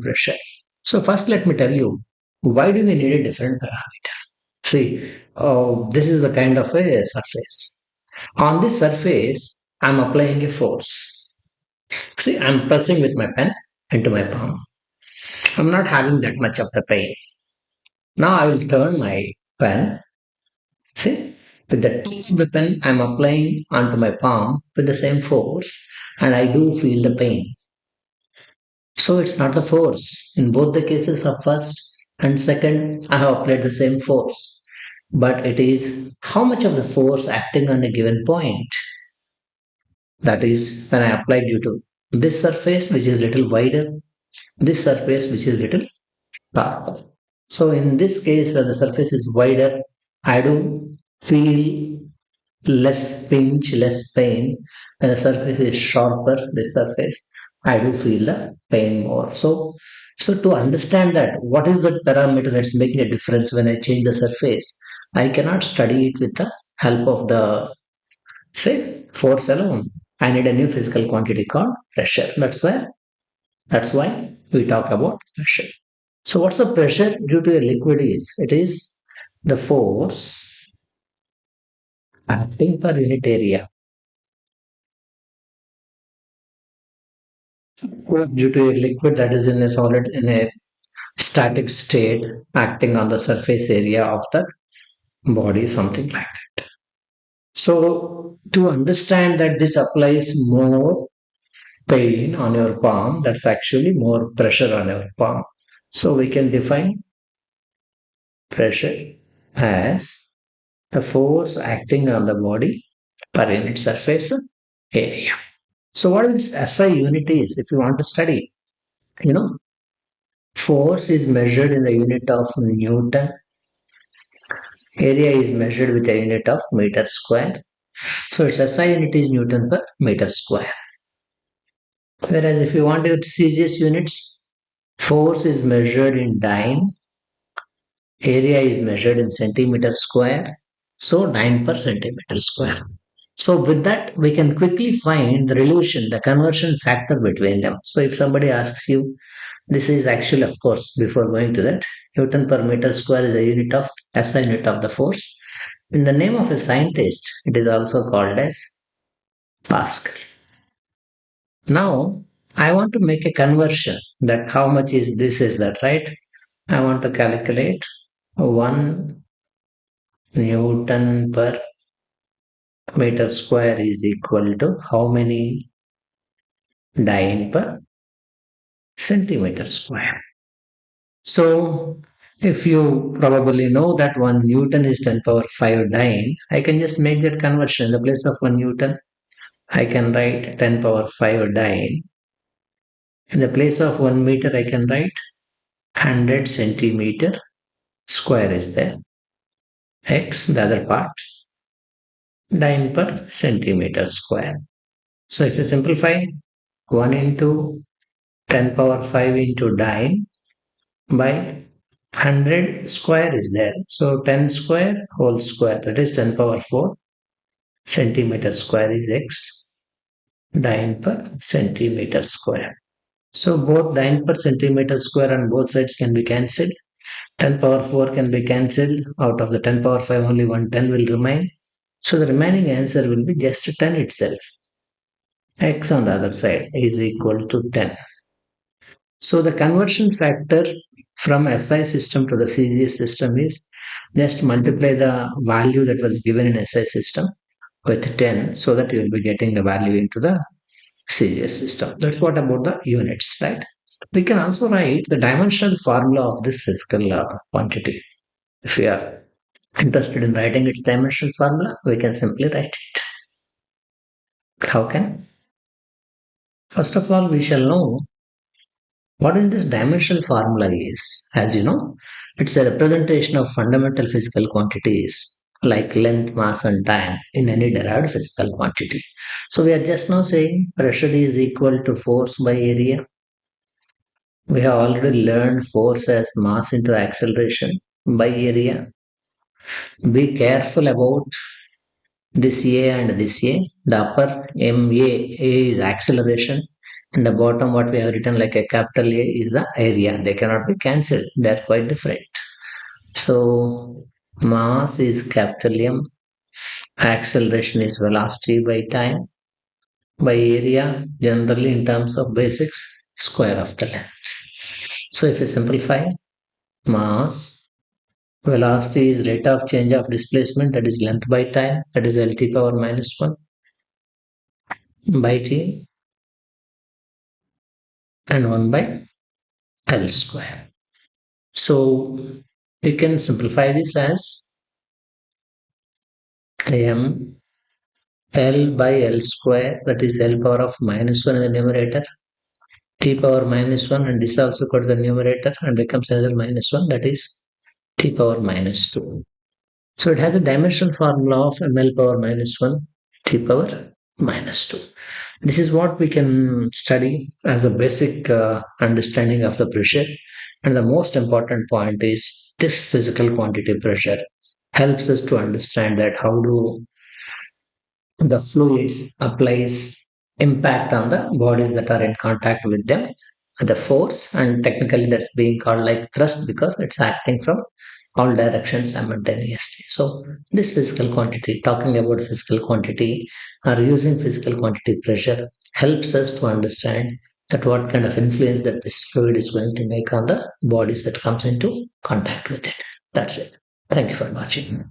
called pressure. So first let me tell you, why do we need a different parameter? See, this is a kind of a surface. On this surface, I'm applying a force. See, I'm pressing with my pen into my palm. I'm not having that much of the pain. Now I will turn my pen. See, with the tip of the pen, I'm applying onto my palm with the same force, and I do feel the pain. So it's not the force. In both the cases of first and second, I have applied the same force. But it is how much of the force acting on a given point. That is when I applied due to this surface, which is little wider, this surface, which is little taller. So in this case, when the surface is wider, I do feel less pinch, less pain. When the surface is sharper, this surface, I do feel the pain more. So to understand that, what is the parameter that's making a difference when I change the surface? I cannot study it with the help of the say force alone. I need a new physical quantity called pressure. That's why we talk about pressure. So what's the pressure due to a liquid is? It is the force acting per unit area due to a liquid that is in a solid in a static state acting on the surface area of the body, something like that. So to understand that this applies more pain on your palm, that's actually more pressure on your palm. So we can define pressure as the force acting on the body per unit surface area. So what is SI unit is if you want to study, you know, force is measured in the unit of Newton. Area is measured with a unit of meter square. So its SI unit is Newton per meter square. Whereas if you want its CGS units, force is measured in dyne, area is measured in centimeter square, so dyne per centimeter square. So with that, we can quickly find the relation, the conversion factor between them. So if somebody asks you, this is actually, of course, before going to that, Newton per meter square is a unit of SI unit of the force. In the name of a scientist, it is also called as Pascal. Now, I want to make a conversion that how much is this is that, right? I want to calculate 1 Newton per meter square is equal to how many dyne per centimeter square. So, if you probably know that 1 Newton is 10 power 5 dyne, I can just make that conversion. In the place of 1 Newton, I can write 10 power 5 dyne. In the place of 1 meter, I can write 100 centimeter square is there. X, the other part, dyne per centimeter square. So if you simplify, 1 into 10 power 5 into dyne by 100 square is there. So 10 square whole square, that is 10 power 4 centimeter square is x dyne per centimeter square. So both dyne per centimeter square on both sides can be cancelled. 10 power 4 can be cancelled. Out of the 10 power 5 only 1 10 will remain. So the remaining answer will be just 10 itself. X on the other side is equal to 10. So the conversion factor from SI system to the CGS system is just multiply the value that was given in SI system with 10 so that you will be getting the value into the CGS system. That's what about the units, right? We can also write the dimensional formula of this physical quantity. If we are interested in writing its dimensional formula, we can simply write it. How can? First of all, we shall know what is this dimensional formula is. As you know, it's a representation of fundamental physical quantities like length, mass, and time in any derived physical quantity. So we are just now saying pressure is equal to force by area. We have already learned force as mass into acceleration by area. Be careful about this A and this A. The upper MA is acceleration, In the bottom, what we have written like a capital A is the area. They cannot be cancelled. They are quite different. So mass is capital M, acceleration is velocity by time, by area, generally in terms of basics, square of the length. So if you simplify, mass, velocity is rate of change of displacement, that is length by time, that is Lt power minus 1 by t, and 1 by L square. So we can simplify this as m L by L square, that is L power of minus 1 in the numerator, t power minus 1, and this also got the numerator and becomes another minus 1, that is t power minus 2. So it has a dimensional formula of ml power minus 1 t power minus 2. This is what we can study as a basic understanding of the pressure. And the most important point is this physical quantity pressure helps us to understand that how do the fluids applies impact on the bodies that are in contact with them, the force, and technically that's being called like thrust because it's acting from all directions simultaneously. So this physical quantity, talking about physical quantity or using physical quantity pressure helps us to understand that what kind of influence that this fluid is going to make on the bodies that comes into contact with it. That's it. Thank you for watching.